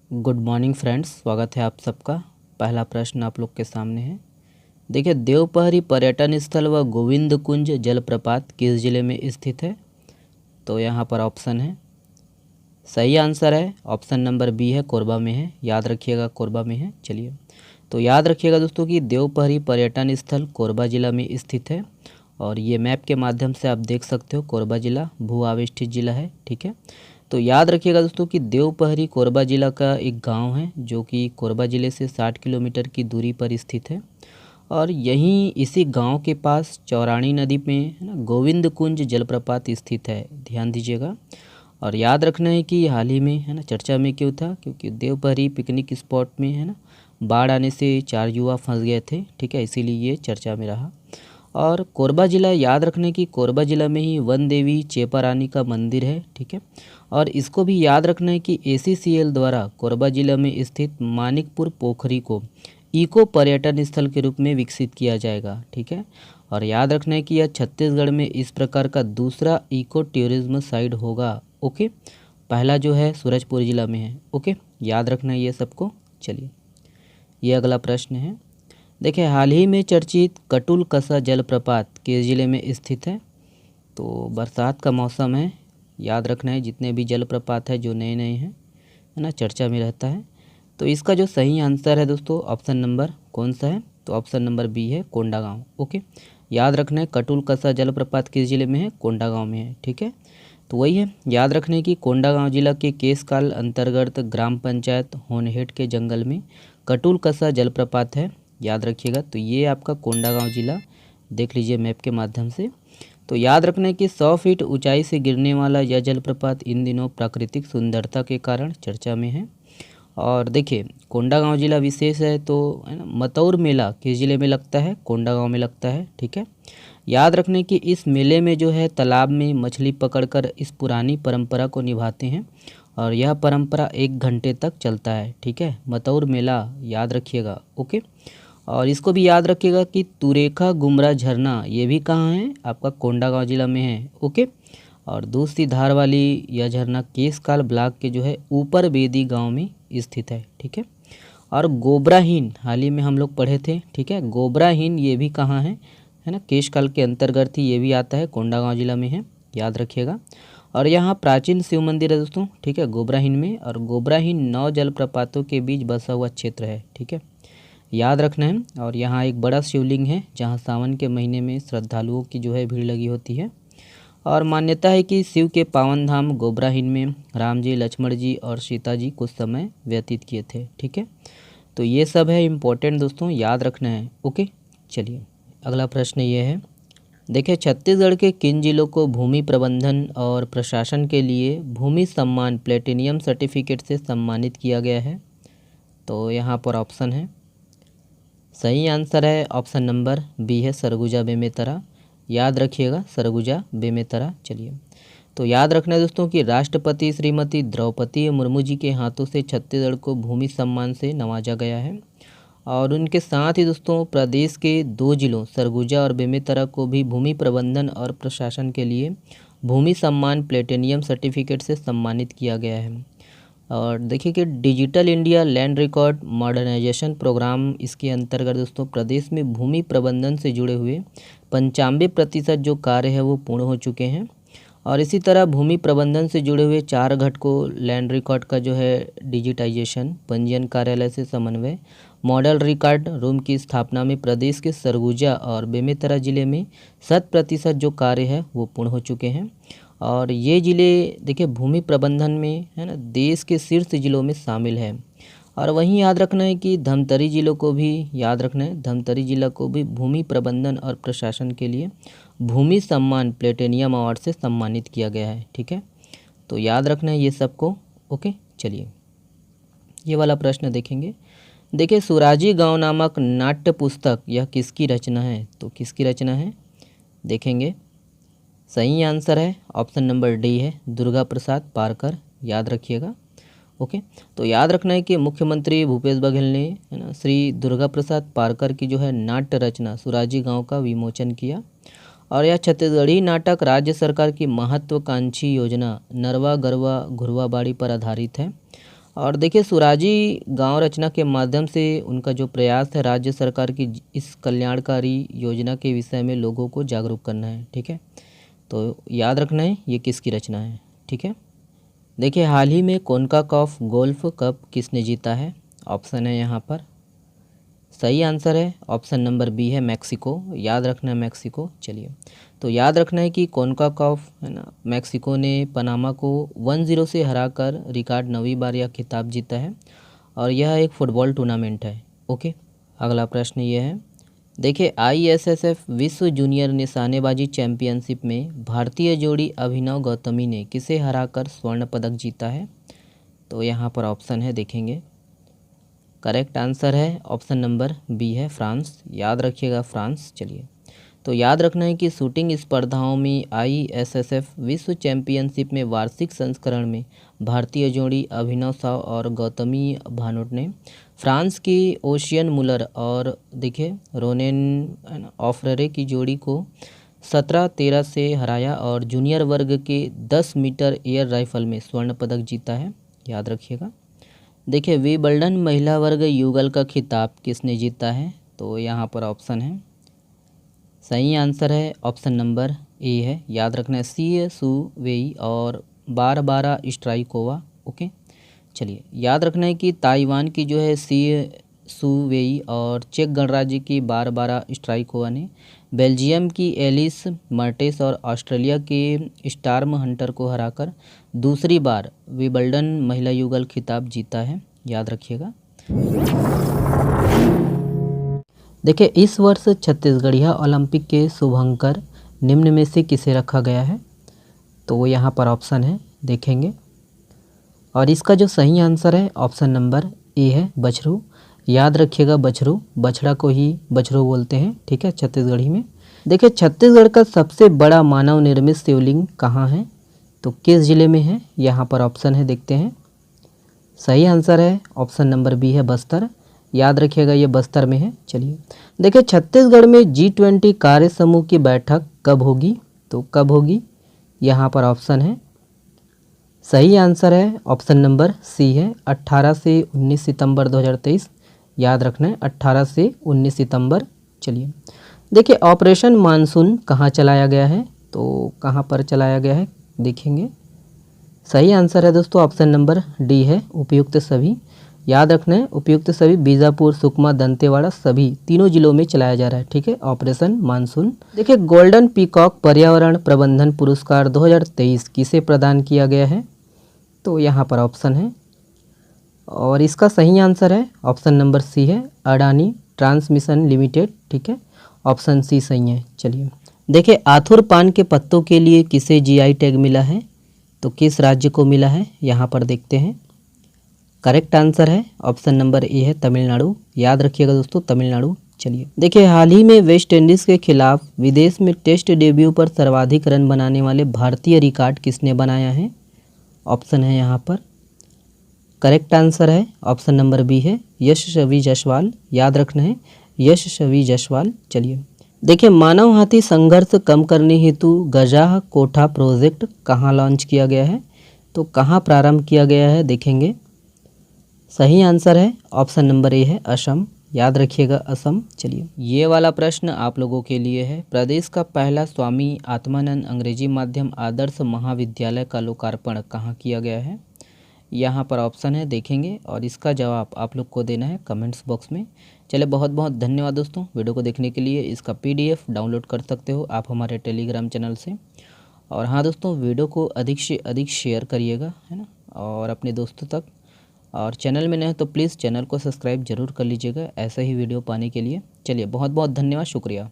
Good morning friends, स्वागत है आप सबका। पहला प्रश्न आप लोग के सामने है। देखिए, देवपहरी पर्यटन स्थल व गोविंद कुंज जलप्रपात किस जिले में स्थित है? तो यहाँ पर ऑप्शन है, सही आंसर है ऑप्शन नंबर बी है, कोरबा में है। याद रखिएगा, कोरबा में है। चलिए, तो याद रखिएगा दोस्तों कि देवपहरी पर्यटन स्थल कोरबा जिला में स्थित है। और ये मैप के माध्यम से आप देख सकते हो, कोरबा जिला भू आविष्ठित जिला है। ठीक है, तो याद रखिएगा दोस्तों कि देवपहरी कोरबा जिला का एक गांव है जो कि कोरबा जिले से 60 किलोमीटर की दूरी पर स्थित है। और यहीं इसी गांव के पास चौरानी नदी में है ना गोविंद कुंज जलप्रपात स्थित है। ध्यान दीजिएगा। और याद रखना है कि हाल ही में है ना चर्चा में क्यों था, क्योंकि देवपहरी पिकनिक स्पॉट में है ना बाढ़ आने से 4 युवा फंस गए थे। ठीक है, इसीलिए ये चर्चा में रहा। और कोरबा ज़िला, याद रखने की, कोरबा ज़िला में ही वन देवी चेपा रानी का मंदिर है। ठीक है, और इसको भी याद रखना है कि ACCL द्वारा कोरबा ज़िला में स्थित मानिकपुर पोखरी को इको पर्यटन स्थल के रूप में विकसित किया जाएगा। ठीक है, और याद रखना है कि यह छत्तीसगढ़ में इस प्रकार का दूसरा इको टूरिज्म साइट होगा। ओके, पहला जो है सूरजपुर ज़िला में है। ओके, याद रखना है ये सबको। चलिए, ये अगला प्रश्न है। देखिए, हाल ही में चर्चित कटुल कसा जलप्रपात किस जिले में स्थित है? तो बरसात का मौसम है, याद रखना है जितने भी जलप्रपात है जो नए नए हैं है ना चर्चा में रहता है। तो इसका जो सही आंसर है दोस्तों, ऑप्शन नंबर कौन सा है? तो ऑप्शन नंबर बी है, कोंडागांव। ओके, याद रखना है कटुल कसा जलप्रपात किस जिले में है? कोंडागांव में है। ठीक है, तो वही है, याद रखने की कोंडागांव जिला के केसकाल अंतर्गत ग्राम पंचायत होनहेट के जंगल में कटुल कसा जलप्रपात है। याद रखिएगा, तो ये आपका कोंडागांव जिला देख लीजिए मैप के माध्यम से। तो याद रखना है कि 100 फीट ऊंचाई से गिरने वाला यह जलप्रपात इन दिनों प्राकृतिक सुंदरता के कारण चर्चा में है। और देखिए, कोंडागांव जिला विशेष है तो है ना, मतौर मेला किस जिले में लगता है? कोंडागांव में लगता है। ठीक है, याद रखने कि इस मेले में जो है तालाब में मछली पकड़कर इस पुरानी परंपरा को निभाते हैं। और यह परंपरा 1 घंटे तक चलता है। ठीक है, मतौर मेला याद रखिएगा। ओके, और इसको भी याद रखिएगा कि तुरेखा गुमरा झरना ये भी कहाँ है? आपका कोंडागांव जिला में है। ओके, और दूसरी धार वाली यह झरना केसकाल ब्लॉक के जो है ऊपर बेदी गांव में स्थित है। ठीक है, और गोबराहीन हाल ही में हम लोग पढ़े थे। ठीक है, गोबराहीन ये भी कहाँ है ना केशकाल के अंतर्गत ही ये भी आता है, कोंडागांव जिला में है। याद रखिएगा। और यहाँ प्राचीन शिव मंदिर है दोस्तों। ठीक है, गोबराहीन में। और गोबराहीन 9 जलप्रपातों के बीच बसा हुआ क्षेत्र है। ठीक है, याद रखना है। और यहाँ एक बड़ा शिवलिंग है जहाँ सावन के महीने में श्रद्धालुओं की जो है भीड़ लगी होती है। और मान्यता है कि शिव के पावन धाम गोबराहीन में राम जी, लक्ष्मण जी और सीता जी कुछ समय व्यतीत किए थे। ठीक है, तो ये सब है इम्पोर्टेंट दोस्तों, याद रखना है। ओके, चलिए अगला प्रश्न ये है। देखिए, छत्तीसगढ़ के किन जिलों को भूमि प्रबंधन और प्रशासन के लिए भूमि सम्मान प्लेटिनियम सर्टिफिकेट से सम्मानित किया गया है? तो यहाँ पर ऑप्शन है, सही आंसर है ऑप्शन नंबर बी है, सरगुजा बेमेतरा। याद रखिएगा, सरगुजा बेमेतरा। चलिए, तो याद रखना है दोस्तों कि राष्ट्रपति श्रीमती द्रौपदी मुर्मू जी के हाथों से छत्तीसगढ़ को भूमि सम्मान से नवाजा गया है। और उनके साथ ही दोस्तों प्रदेश के 2 जिलों सरगुजा और बेमेतरा को भी भूमि प्रबंधन और प्रशासन के लिए भूमि सम्मान प्लेटिनियम सर्टिफिकेट से सम्मानित किया गया है। और देखिए कि digital India land record modernization program, इसके अंतर्गत दोस्तों प्रदेश में भूमि प्रबंधन से जुड़े हुए 95% जो कार्य है वो पूर्ण हो चुके हैं। और इसी तरह भूमि प्रबंधन से जुड़े हुए 4 घटकों लैंड रिकॉर्ड का जो है डिजिटाइजेशन, पंजीयन कार्यालय से समन्वय, मॉडल रिकॉर्ड रूम की स्थापना में प्रदेश के सरगुजा और बेमेतरा जिले में 100% जो कार्य है वो पूर्ण हो चुके हैं। और ये ज़िले देखिए भूमि प्रबंधन में है ना देश के शीर्ष जिलों में शामिल है। और वहीं याद रखना है कि धमतरी जिलों को भी याद रखना है, धमतरी जिला को भी भूमि प्रबंधन और प्रशासन के लिए भूमि सम्मान प्लेटिनियम अवार्ड से सम्मानित किया गया है। ठीक है, तो याद रखना है ये सबको। ओके, चलिए ये वाला प्रश्न देखेंगे। देखिए, सुराजी गांव नामक नाट्य पुस्तक यह किसकी रचना है? तो किसकी रचना है देखेंगे। सही आंसर है ऑप्शन नंबर डी है, दुर्गा प्रसाद पारकर। याद रखिएगा। ओके, तो याद रखना है कि मुख्यमंत्री भूपेश बघेल ने है ना श्री दुर्गा प्रसाद पारकर की जो है नाट्य रचना सुराजी गांव का विमोचन किया। और यह छत्तीसगढ़ी नाटक राज्य सरकार की महत्वाकांक्षी योजना नरवा गरवा घुरवा बाड़ी पर आधारित है। और देखिए सुराजी गांव रचना के माध्यम से उनका जो प्रयास है राज्य सरकार की इस कल्याणकारी योजना के विषय में लोगों को जागरूक करना है। ठीक है, तो याद रखना है ये किसकी रचना है। ठीक है, देखिए हाल ही में कॉन्काकॉफ गोल्फ कप किसने जीता है? ऑप्शन है यहाँ पर, सही आंसर है ऑप्शन नंबर बी है मैक्सिको। याद रखना है मैक्सिको। चलिए, तो याद रखना है कि कॉन्काकॉफ है ना, मैक्सिको ने पनामा को 1-0 से हराकर रिकॉर्ड 9वीं बार यह खिताब जीता है और यह एक फुटबॉल टूर्नामेंट है। ओके, अगला प्रश्न ये है, देखिए ISSF विश्व जूनियर निशानेबाजी चैंपियनशिप में भारतीय जोड़ी अभिनव गौतमी ने किसे हराकर स्वर्ण पदक जीता है? तो यहाँ पर ऑप्शन है, देखेंगे। करेक्ट आंसर है ऑप्शन नंबर बी है फ्रांस। याद रखिएगा फ्रांस। चलिए, तो याद रखना है कि शूटिंग स्पर्धाओं में ISSF विश्व चैंपियनशिप में वार्षिक संस्करण में भारतीय जोड़ी अभिनव साव और गौतमी भानोट ने फ्रांस की ओशियन मुलर और देखिए रोनेन ऑफररे की जोड़ी को 17-13 से हराया और जूनियर वर्ग के 10 मीटर एयर राइफल में स्वर्ण पदक जीता है। याद रखिएगा। देखिए विंबलडन महिला वर्ग युगल का खिताब किसने जीता है? तो यहाँ पर ऑप्शन है, सही आंसर है ऑप्शन नंबर ए है। याद रखना है सी सू वेई और बारबारा स्ट्राइकोवा। ओके, चलिए, याद रखना है कि ताइवान की जो है सी सू वेई और चेक गणराज्य की बारबारा स्ट्राइकोवा ने बेल्जियम की एलिस मर्टेस और ऑस्ट्रेलिया के स्टार्म हंटर को हराकर दूसरी बार विंबलडन महिला युगल खिताब जीता है। याद रखिएगा। देखिए इस वर्ष छत्तीसगढ़िया ओलंपिक के शुभंकर निम्न में से किसे रखा गया है? तो वो यहाँ पर ऑप्शन है, देखेंगे। और इसका जो सही आंसर है ऑप्शन नंबर ए है बछरू। याद रखिएगा बछरू, बछड़ा को ही बछरू बोलते हैं। ठीक है, छत्तीसगढ़ी में। देखिए छत्तीसगढ़ का सबसे बड़ा मानव निर्मित शिवलिंग कहाँ है? तो किस जिले में है? यहाँ पर ऑप्शन है, देखते हैं। सही आंसर है ऑप्शन नंबर बी है बस्तर। याद रखिएगा ये बस्तर में है। चलिए, देखिए छत्तीसगढ़ में G20 कार्य समूह की बैठक कब होगी? तो कब होगी? यहाँ पर ऑप्शन है, सही आंसर है ऑप्शन नंबर सी है 18 से 19 सितंबर 2023। याद रखना है 18 से 19 सितंबर। चलिए, देखिए ऑपरेशन मानसून कहाँ चलाया गया है? तो कहाँ पर चलाया गया है, देखेंगे। सही आंसर है दोस्तों ऑप्शन नंबर डी है उपयुक्त सभी। याद रखना है उपयुक्त सभी बीजापुर, सुकमा, दंतेवाड़ा सभी तीनों जिलों में चलाया जा रहा है। ठीक है, ऑपरेशन मानसून। देखिए गोल्डन पीकॉक पर्यावरण प्रबंधन पुरस्कार 2023 किसे प्रदान किया गया है? तो यहाँ पर ऑप्शन है और इसका सही आंसर है ऑप्शन नंबर सी है अडानी ट्रांसमिशन लिमिटेड। ठीक है, ऑप्शन सी सही है। चलिए, देखिए आथुर पान के पत्तों के लिए किसे GI टैग मिला है? तो किस राज्य को मिला है? यहाँ पर देखते हैं। करेक्ट आंसर है ऑप्शन नंबर ए है तमिलनाडु। याद रखिएगा दोस्तों तमिलनाडु। चलिए, देखिए हाल ही में वेस्ट इंडीज़ के खिलाफ विदेश में टेस्ट डेब्यू पर सर्वाधिक रन बनाने वाले भारतीय रिकॉर्ड किसने बनाया है? ऑप्शन है यहाँ पर। करेक्ट आंसर है ऑप्शन नंबर बी है यशस्वी जायसवाल। याद रखना है यशस्वी जायसवाल। चलिए, देखिए मानव हाथी संघर्ष कम करने हेतु गजाह कोठा प्रोजेक्ट कहाँ लॉन्च किया गया है? तो कहाँ प्रारंभ किया गया है, देखेंगे। सही आंसर है ऑप्शन नंबर ए है असम। याद रखिएगा असम। चलिए, ये वाला प्रश्न आप लोगों के लिए है। प्रदेश का पहला स्वामी आत्मानंद अंग्रेजी माध्यम आदर्श महाविद्यालय का लोकार्पण कहाँ किया गया है? यहाँ पर ऑप्शन है, देखेंगे। और इसका जवाब आप लोग को देना है कमेंट्स बॉक्स में। चलिए, बहुत बहुत धन्यवाद दोस्तों वीडियो को देखने के लिए। इसका PDF डाउनलोड कर सकते हो आप हमारे टेलीग्राम चैनल से। और हाँ दोस्तों, वीडियो को अधिक से अधिक शेयर करिएगा, है ना, और अपने दोस्तों तक। और चैनल में नए तो प्लीज़ चैनल को सब्सक्राइब जरूर कर लीजिएगा ऐसा ही वीडियो पाने के लिए। चलिए, बहुत बहुत धन्यवाद, शुक्रिया।